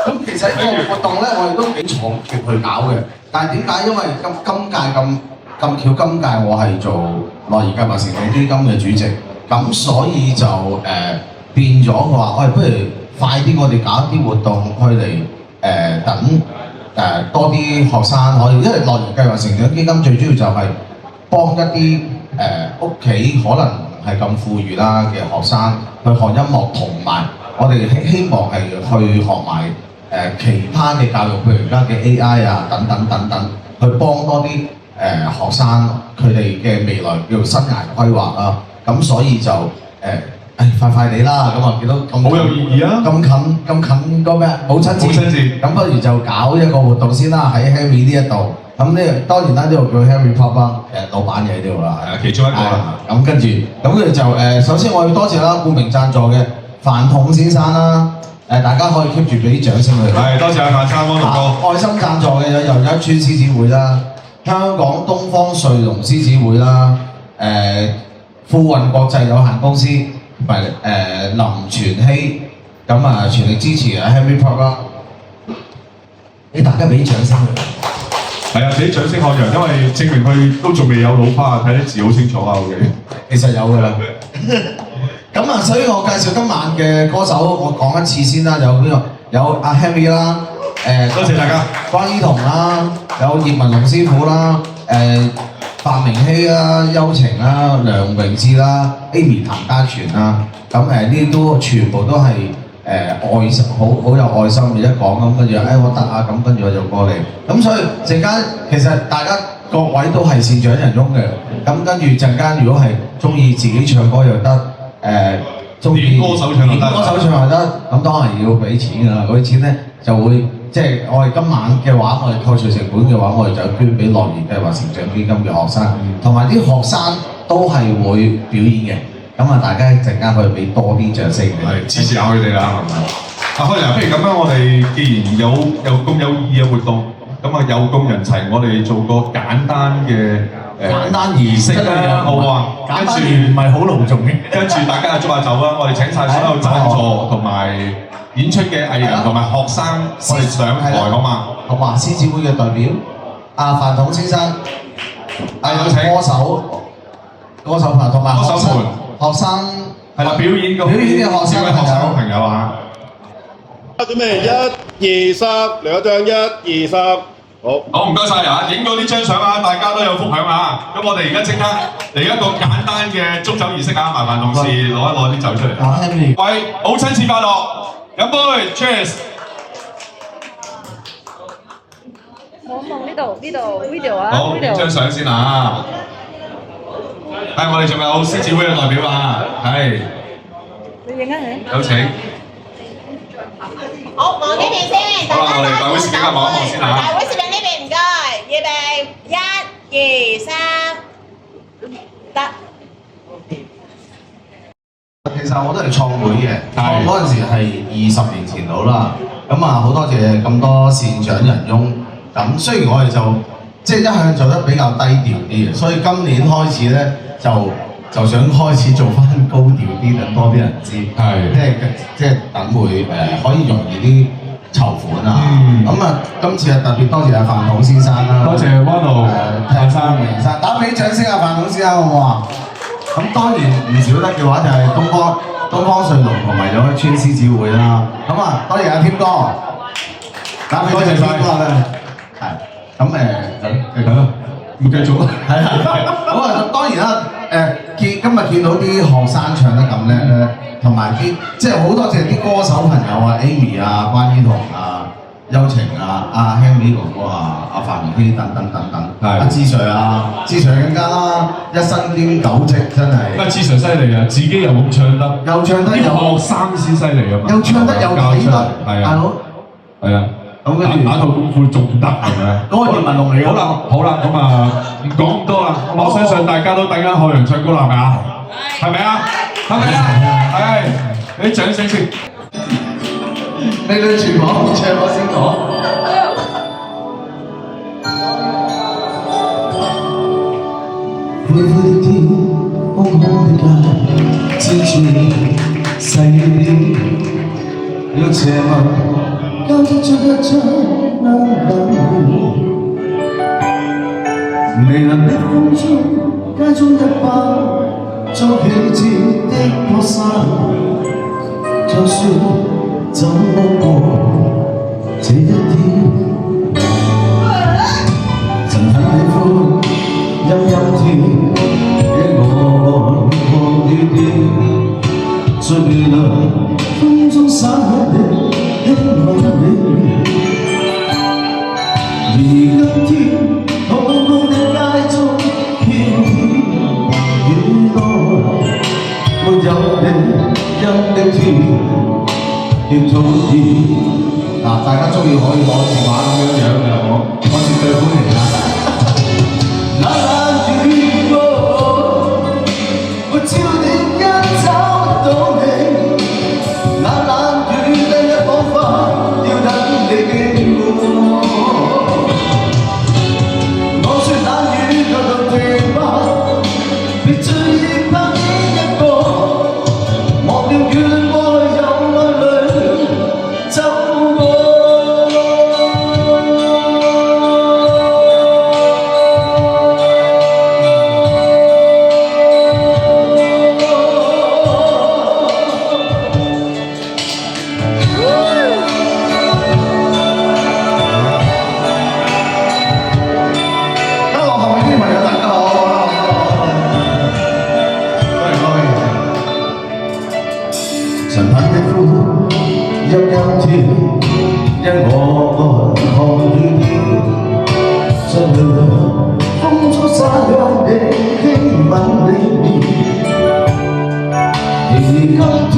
咁其實呢個活動咧，我哋都幾長期去搞嘅。但係點解？因為今屆咁巧，今屆我係做樂兒計劃成長基金嘅主席，咁所以就變咗話，喂，不如快啲我哋搞一啲活動去嚟等多啲學生可以，因為樂兒計劃成長基金最主要就係幫一啲屋企可能唔係咁富裕啦嘅學生去學音樂，同埋我哋希望係去學埋其他嘅教育，譬如而家嘅 AI 啊等等，去幫多啲學生佢哋嘅未來叫做生涯規劃啦。咁所以就快啲啦，咁啊見到咁好有意義啊！咁近個咩母親節，咁不如就搞一個活動先啦，喺 Henry 呢一度。咁呢當然啦，呢度叫 Henry Pop 啦，老闆嘢呢度啦，係其中一個啦。咁跟住就首先我要多謝啦，顧名贊助嘅飯桶先生啦，大家可以 keep 住俾啲掌聲佢。係，多謝阿范生安龍哥。愛心贊助嘅有一村獅子會啦，香港東方瑞龍獅子會啦，富運國際有限公司同埋林全希，咁啊全力支持啊 Henry Pop 啦。你大家俾掌聲佢。係啊，俾掌聲看人，因為證明佢都仲未有老花，睇啲字好清楚啊 ，OK。其實有㗎啦。咁啊，所以我介紹今晚嘅歌手，我講一次先啦。有邊個？有阿 Henry 啦，多謝大家。關依彤啦，有葉文龍師傅啦，范明希啦、邱晴啦、梁榮智啦、Amy 譚家全啦，咁呢啲都全部都係愛心，好有愛心嘅一講咁，跟住我得啊，咁跟住我就過嚟。咁所以陣間其實大家各位都係善長仁翁嘅，咁跟住陣間如果係中意自己唱歌又得，中意歌手唱又得，咁當然要俾錢㗎啦。嗰啲錢咧就會即係我哋今晚嘅話，我哋扣除成本嘅話，我哋就捐俾樂兒計劃成長基金嘅學生，同埋啲學生都係會表演嘅。咁啊，大家一陣間可以俾多啲掌聲嘅，支持下佢哋啦，係咪？開人，不如咁樣，我哋既然有咁有意義嘅活動，咁啊有工人齊，我哋做個簡單嘅簡單儀式啦，好啊？簡單唔係好隆重嘅。跟住大家祝下酒啦，我哋請晒所有贊助同埋演出嘅藝人同埋學生，我哋上台好嘛？好嘛，獅子會嘅代表阿飯桶先生，有請歌手團同埋學生係啦，表演嘅學生朋友啊！準備1、2、3，兩張1、2、3，好，唔該晒啊！影到呢張相啊，大家都有福享啊！咁我哋而家即刻嚟一個簡單嘅祝酒儀式啊！麻煩同事攞啲酒出嚟。喂，母親節快樂！飲杯 ，Cheers！ 望呢度 video 啊，好，影張相先啊！係，我哋仲有獅子會嘅代表啊，係。你影啊你。有請。好，望呢邊先，好啦，我哋大會攝影啊，望一望先啊。大會攝影呢邊唔該，預備1、2、3，得。其實我都係創會嘅，創嗰陣時係20年前到啦。咁啊，好多謝咁多善長仁翁。咁雖然我哋就即係一向做得比較低調啲嘅，所以今年開始咧就想開始做翻高調啲，等多啲人知。係。即係等會可以容易啲籌款啊。咁啊，今次啊特別多謝阿飯桶先生啦。多謝 Wano 泰山明生，打俾掌聲啊！飯桶先生好唔好啊？咁當然唔少得嘅話就係東方瑞龍同埋有一村獅子會啦。咁啊，多謝阿添哥，打俾多謝添哥啦。係。咁咁繼續啦。係啊。咁啊，當然啦。今日見到啲學生唱得咁叻咧，同埋啲即係好多謝啲歌手朋友啊 ，Amy 啊、關依彤啊、邱晴啊、阿 Henry 哥哥啊、阿范明希等，阿志 Sir 啊，志 Sir 更加啦，一身兼九職真係。志 Sir 犀利啊，自己又咁唱得，又唱得啲學生先犀利啊嘛，又唱得又睇得，大佬。係啊。咁跟住打套功夫仲得係咪？嗰個葉文龍嚟㗎。好啦，咁啊唔講咁多啦，我相信大家都等緊海洋唱歌啦，係咪啊？係咪啊？係，俾啲掌聲先。你哋全部唱我先講。灰灰的天，空空的街，接住你細啲，要斜問。交織出一張冷臉，微涼的風中，街中一班做起節的學生，就算怎麼過這一天。曾很喜歡陰陰天，一我看雨點，在微涼風中灑下的輕吻你。而今天空空的街中，偏偏雨多，沒有你陰的天，亦早已。嗱，大家中意可以攞電話咁樣嘅，我絕對歡迎啊！冷冷雨過，沒焦點一找到你，冷冷雨第一彷彿要等你經過。我說冷雨卻能停吧，別再亦拍你一個，忘掉怨愛有愛侶走過。神品的呼陰陰天，因我愛看雨點，在微涼風中灑向你輕吻你面。而今天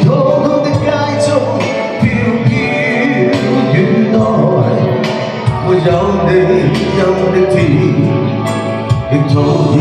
空空的街中，飄飄雨內，沒有你陰的天，亦早已。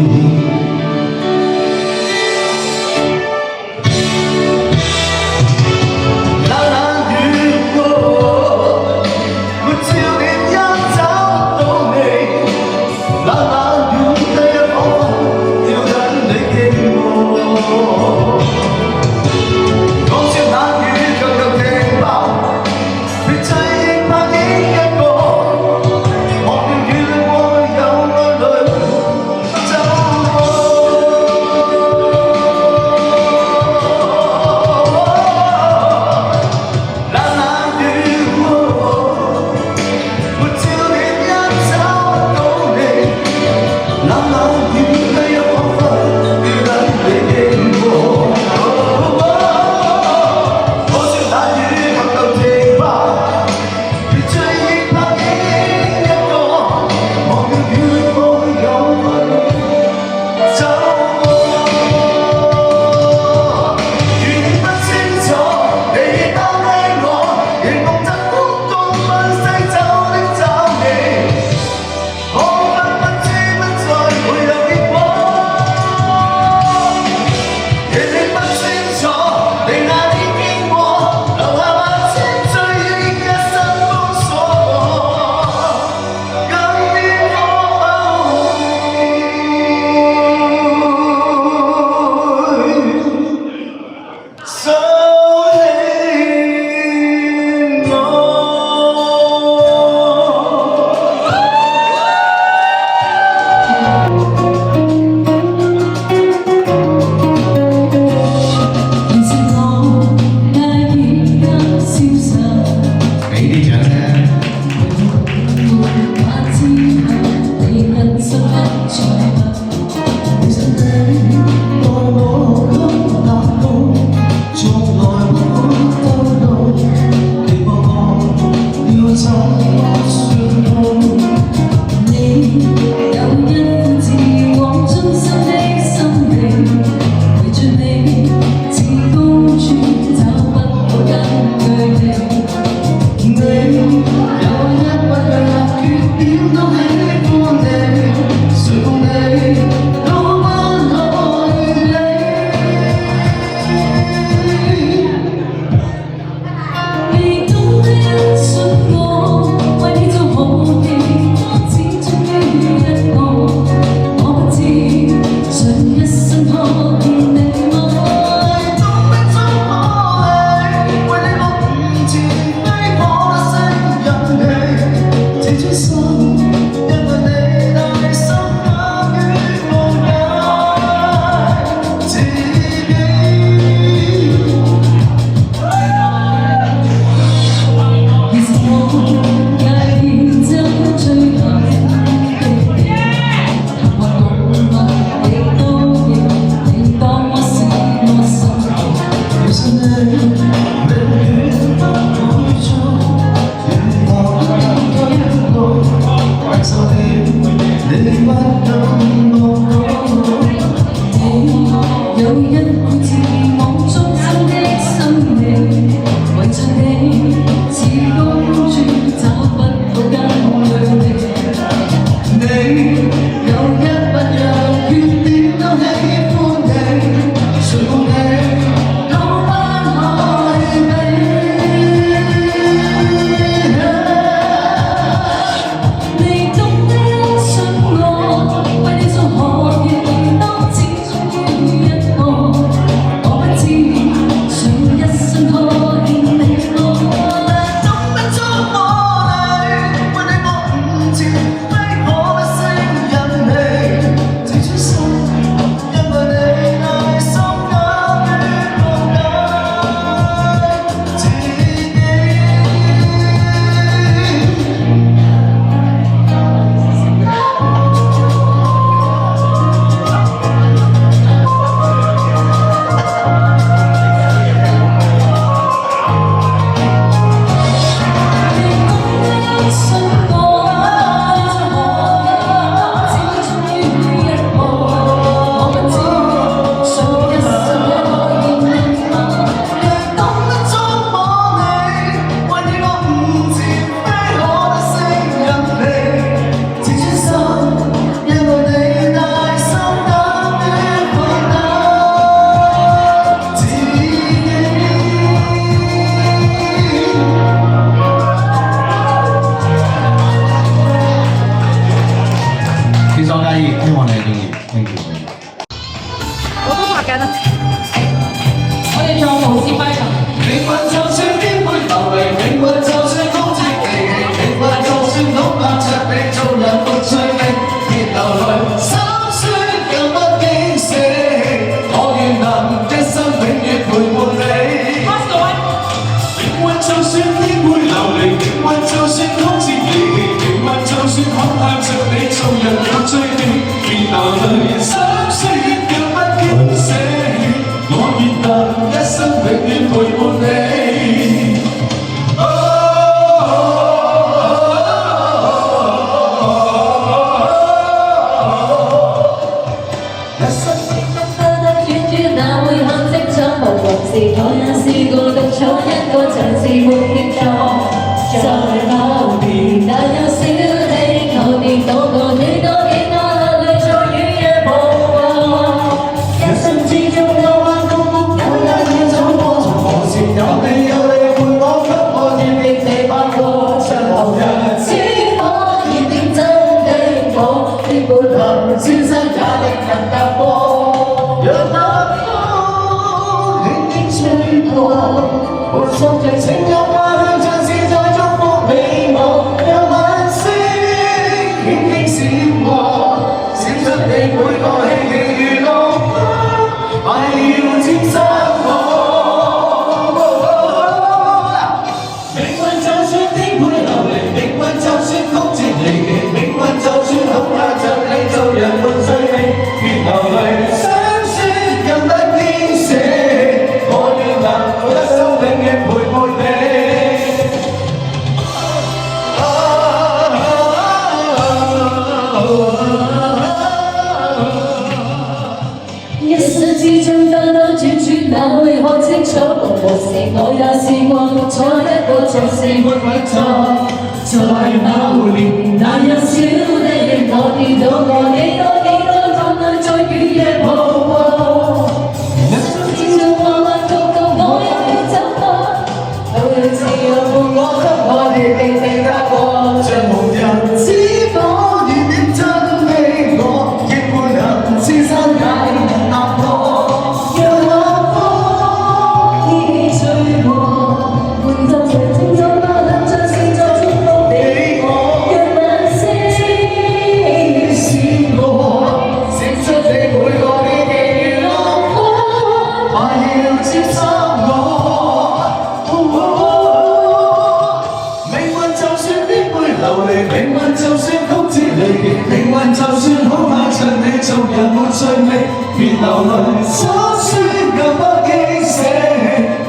淚心酸叫不經死，我願能一生永遠陪伴你。我也試過獨坐一個長時沒協助，在某年但有小你求跌倒過幾多眼淚在雨夜暴過，一生之中有彎曲谷，有日要走過，從何時有你陪我，給我熱烈地拍過，像旁人只可以點真的我，的背後千山也力能踏過，讓那無數最情有花香，像是在祝福你我，讓晚星輕輕閃過，閃出你每個希冀如浪花，快要沾濕我。命運就算顛沛流離，命運就算曲折離奇，命運就算恐嚇着你，做人沒趣味，別流淚，心酸更不堅捨。一生之中兜兜轉轉，哪會看清楚？何時我也試過獨坐一個做事沒穩錯，在某年那有小你，我跌倒過幾多眼淚在雨夜暴過，一生之中彎彎曲曲，我也要走過，路人自由伴我，給我熱烈地踏過，像無人知否願點真的我，亦沒能千山也能踏過，讓我風已吹過，換奏隨清楚不能像是在祝福你我，讓晚星閃過，閃出你每個希冀如浪花，快要接收我。命運就算顛沛流離，命運就算曲折離奇，命運就算恐嚇着你，做人沒趣味，別流淚，心酸更不經捨，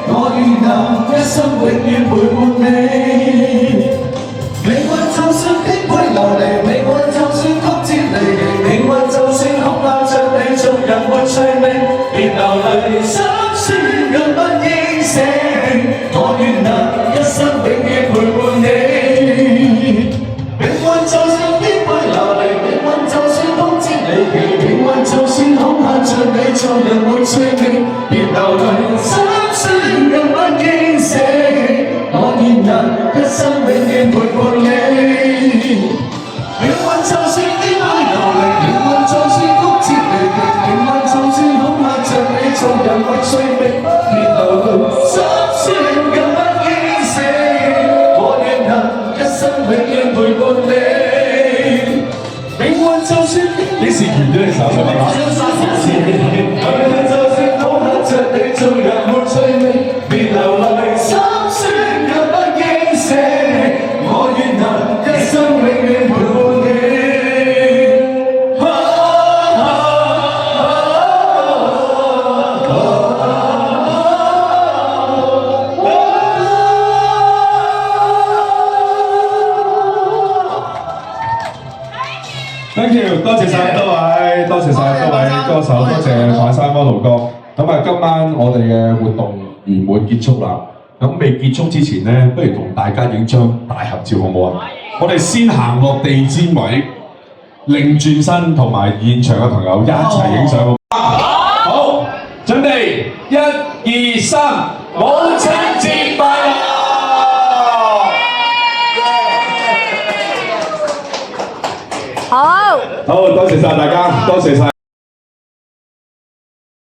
我願能一生永遠陪伴你。命運就算顛沛流離，命運就算曲折離奇，命運就算恐嚇着你，做人沒趣味，別流淚，心酸更不經捨，我願能一生永遠陪伴你。命運就算顛沛流離，命運就算曲折離奇，命運就算恐嚇着你，做人沒趣味，別流淚，心酸更不經捨，我願能一生永遠陪伴你。命運就算顛沛流離，命運就算曲折離奇，命運就算恐嚇着你，做人沒趣味，別流淚，心酸更不經捨，我願能一生永遠陪伴你。命運就算幾時完咗你手㗎嘛？命運就算恐嚇着你，做人沒趣味，別流淚，心酸更不經捨，我願能一生永遠陪伴你。Thank you， 多謝晒多位，多謝晒多位歌手，多謝反山摩圖哥。咁啊，今晚我哋嘅活動圓滿結束啦。咁未結束之前呢，不如同大家影張大合照好唔好啊？我哋先行落地氈位，擰轉身，同埋現場嘅朋友一齊影相。好，準備1、2、3，母親節快樂！好，好，多謝晒大家，多謝晒。